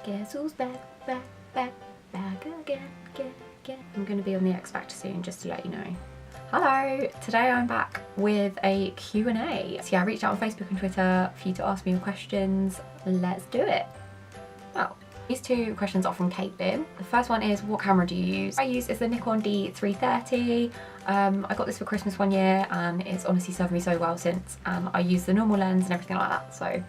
Guess who's back again. I'm going to be on the X Factor soon, just to let you know. Hello! Today I'm back with a Q&A. So yeah, I reached out on Facebook and Twitter for you to ask me your questions. Let's do it. Well, these two questions are from Teabee. The first one is, what camera do you use? I use is the Nikon D330. I got this for Christmas one year and it's honestly served me so well since. I use the normal lens and everything like that, so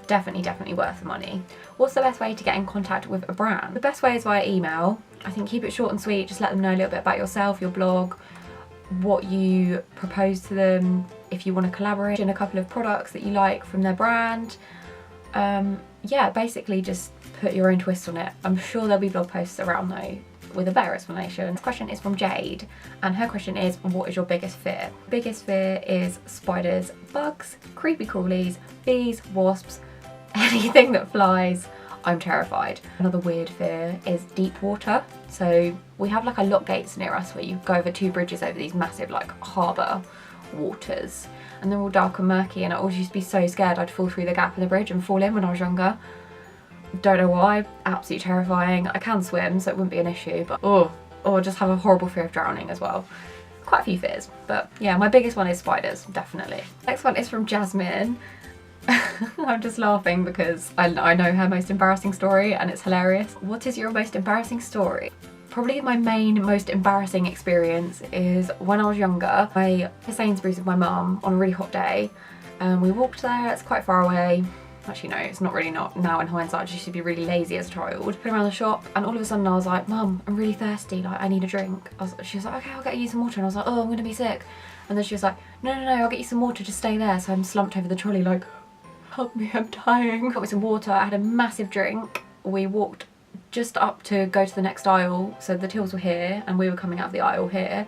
definitely worth the money. What's the best way to get in contact with a brand? The best way is via email. I think keep it short and sweet, just let them know a little bit about yourself, your blog, what you propose to them, if you want to collaborate in a couple of products that you like from their brand. Yeah, basically just put your own twist on it. I'm sure there'll be blog posts around though with a better explanation. This question is from Jade and her question is, what is your biggest fear? Biggest fear is spiders, bugs, creepy crawlies, bees, wasps, anything that flies. I'm terrified. Another weird fear is deep water. So we have like a lock gates near us where you go over two bridges over these massive like harbour waters, and they're all dark and murky, and I always used to be so scared I'd fall through the gap in the bridge and fall in when I was younger. Don't know why, absolutely terrifying. I can swim so it wouldn't be an issue, but or just have a horrible fear of drowning as well. Quite a few fears, but yeah, my biggest one is spiders, definitely. Next one is from Jasmine. I'm just laughing because I know her most embarrassing story and it's hilarious. What is your most embarrassing story? Probably my most embarrassing experience is when I was younger. I went to Sainsbury's with my mum on a really hot day and we walked there. It's quite far away. Actually no, it's not really, not now in hindsight. I just used to be really lazy as a child. Went around the shop and all of a sudden I was like, Mum, I'm really thirsty, like I need a drink. She was like, okay, I'll get you some water, and I was like, oh, I'm gonna be sick. And then she was like, no, I'll get you some water, just stay there. So I'm slumped over the trolley like, help me, I'm dying. Got me some water, I had a massive drink. We walked just up to go to the next aisle, so the tills were here and we were coming out of the aisle here.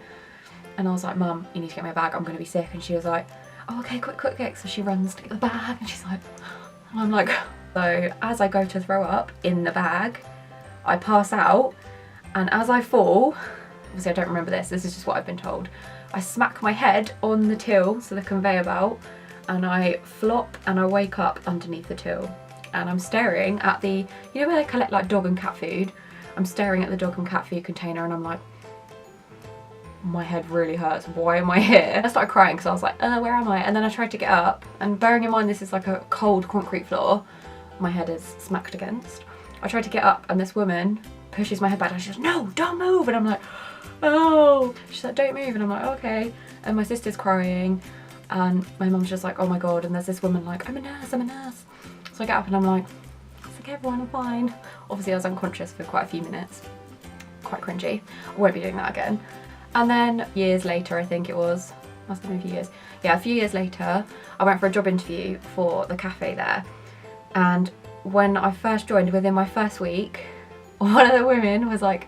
And I was like, Mum, you need to get me a bag, I'm gonna be sick. And she was like, oh, okay, quick. So she runs to get the bag and she's like, and I'm like, so as I go to throw up in the bag, I pass out, and as I fall, obviously I don't remember this is just what I've been told, I smack my head on the till, so the conveyor belt, and I flop and I wake up underneath the till. And I'm staring at the, you know where they collect like dog and cat food? I'm staring at the dog and cat food container and I'm like, my head really hurts, why am I here? I started crying because I was like, where am I? And then I tried to get up, and bearing in mind this is like a cold concrete floor my head is smacked against. I tried to get up and this woman pushes my head back and she goes, no, don't move. And I'm like, oh. She's like, don't move. And I'm like, okay. And my sister's crying and my mum's just like, oh my God. And there's this woman like, I'm a nurse. So I get up and I'm like, it's okay everyone, I'm fine. Obviously I was unconscious for quite a few minutes. Quite cringy. I won't be doing that again. And then years later, I think it was, must have been a few years. Yeah, a few years later, I went for a job interview for the cafe there. And when I first joined, within my first week, one of the women was like,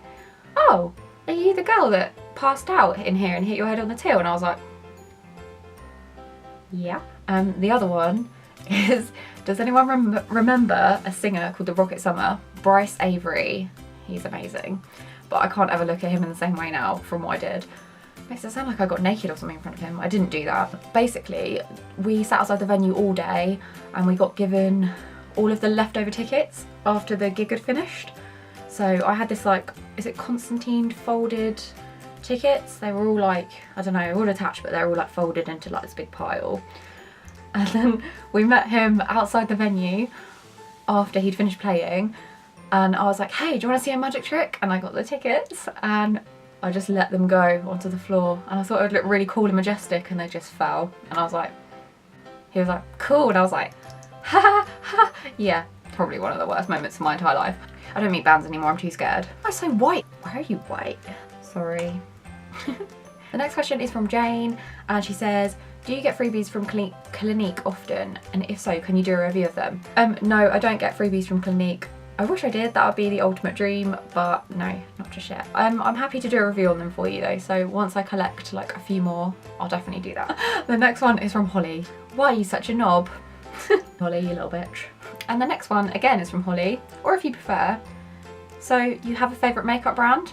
oh, are you the girl that passed out in here and hit your head on the till? And I was like, yeah. The other one is, does anyone remember a singer called the Rocket Summer? Bryce Avery. He's amazing. But I can't ever look at him in the same way now from what I did. Makes it sound like I got naked or something in front of him. I didn't do that. Basically, we sat outside the venue all day and we got given all of the leftover tickets after the gig had finished. So I had this like, is it Constantine folded tickets? They were all like, I don't know, all attached, but they're all like folded into like this big pile. And then we met him outside the venue after he'd finished playing. And I was like, hey, do you want to see a magic trick? And I got the tickets and I just let them go onto the floor. And I thought it would look really cool and majestic, and they just fell. And I was like, he was like, cool. And I was like, ha ha ha. Yeah, probably one of the worst moments of my entire life. I don't meet bands anymore, I'm too scared. I'm so white. Why are you white? Sorry. The next question is from Jane and she says, do you get freebies from Clinique often? And if so, can you do a review of them? No, I don't get freebies from Clinique. I wish I did, that would be the ultimate dream, but no, not just yet. I'm happy to do a review on them for you though, so once I collect like a few more, I'll definitely do that. The next one is from Holly. Why are you such a knob? Holly, you little bitch. And the next one, again, is from Holly, or if you prefer. So, you have a favourite makeup brand?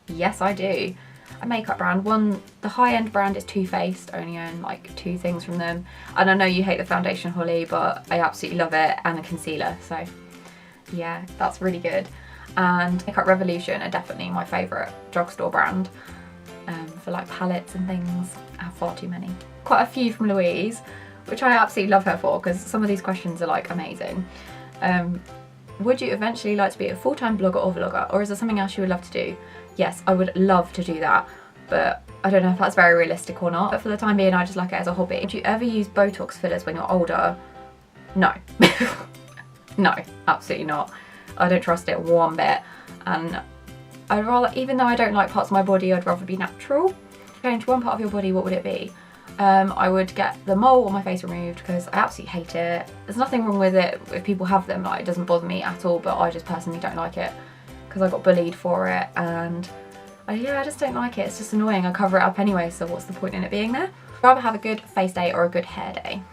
Yes, I do. A makeup brand. The high-end brand is Too Faced. I only own like 2 things from them. And I know you hate the foundation, Holly, but I absolutely love it, and the concealer, so Yeah, that's really good. And Makeup Revolution are definitely my favourite drugstore brand for like palettes and things. I have far too many. Quite a few from Louise, which I absolutely love her for because some of these questions are like amazing. Would you eventually like to be a full-time blogger or vlogger, or is there something else you would love to do? Yes, I would love to do that, but I don't know if that's very realistic or not. But for the time being, I just like it as a hobby. Would you ever use Botox fillers when you're older? No. No, absolutely not. I don't trust it one bit, and I'd rather, even though I don't like parts of my body, I'd rather be natural. Change one part of your body, what would it be? I would get the mole on my face removed because I absolutely hate it. There's nothing wrong with it if people have them, like it doesn't bother me at all, but I just personally don't like it because I got bullied for it, and I just don't like it. It's just annoying. I cover it up anyway, so what's the point in it being there? I'd rather have a good face day or a good hair day.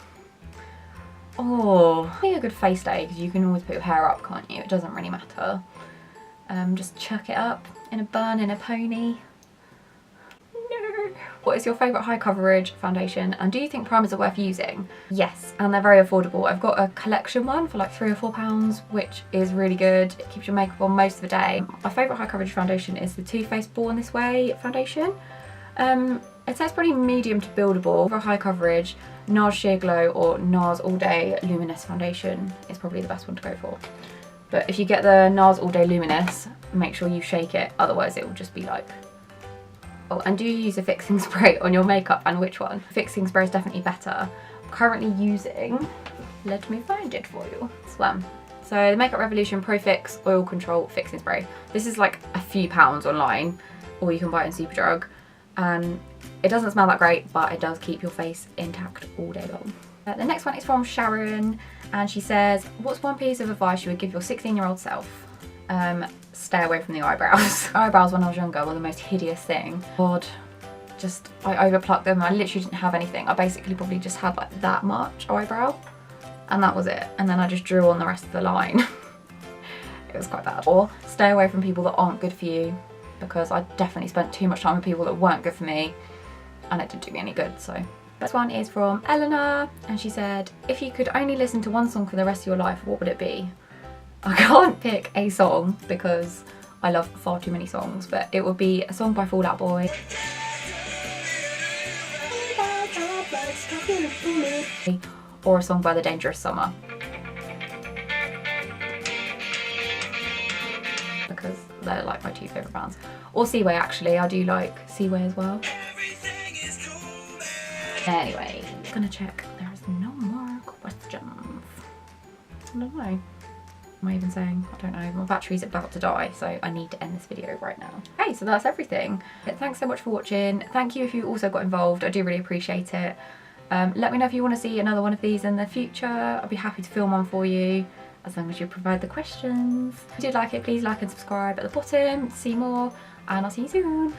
Oh, I think a good face day because you can always put your hair up, can't you? It doesn't really matter. Just chuck it up in a bun, in a pony. No. What is your favourite high coverage foundation, and do you think primers are worth using? Yes, and they're very affordable. I've got a collection one for like £3 or £4, which is really good. It keeps your makeup on most of the day. My favourite high coverage foundation is the Too Faced Born This Way foundation. It says pretty medium to buildable. For high coverage, NARS Sheer Glow or NARS All Day Luminous foundation is probably the best one to go for. But if you get the NARS All Day Luminous, make sure you shake it, otherwise it will just be like... Oh, and do you use a fixing spray on your makeup, and which one? Fixing spray is definitely better. I'm currently using, let me find it for you, this one. So the Makeup Revolution Pro Fix Oil Control Fixing Spray. This is like a few pounds online, or you can buy it in Superdrug. And it doesn't smell that great, but it does keep your face intact all day long. The next one is from Sharon, and she says, what's one piece of advice you would give your 16-year-old self? Stay away from the eyebrows. Eyebrows when I was younger were the most hideous thing. God, I overplucked them. I literally didn't have anything. I basically probably just had like that much eyebrow, and that was it. And then I just drew on the rest of the line. It was quite bad. Or stay away from people that aren't good for you, because I definitely spent too much time with people that weren't good for me, and it didn't do me any good, so. This one is from Eleanor, and she said, if you could only listen to one song for the rest of your life, what would it be? I can't pick a song because I love far too many songs, but it would be a song by Fall Out Boy. Or a song by The Dangerous Summer. Because they're like my two favourite bands. Or Seaway, actually. I do like Seaway as well. Anyway, I'm gonna check. There's no more questions. I don't know. Am I even saying? I don't know. My battery's about to die, so I need to end this video right now. Hey, so that's everything. Thanks so much for watching. Thank you if you also got involved. I do really appreciate it. Let me know if you want to see another one of these in the future. I'll be happy to film one for you, as long as you provide the questions. If you did like it, please like and subscribe at the bottom to see more, and I'll see you soon.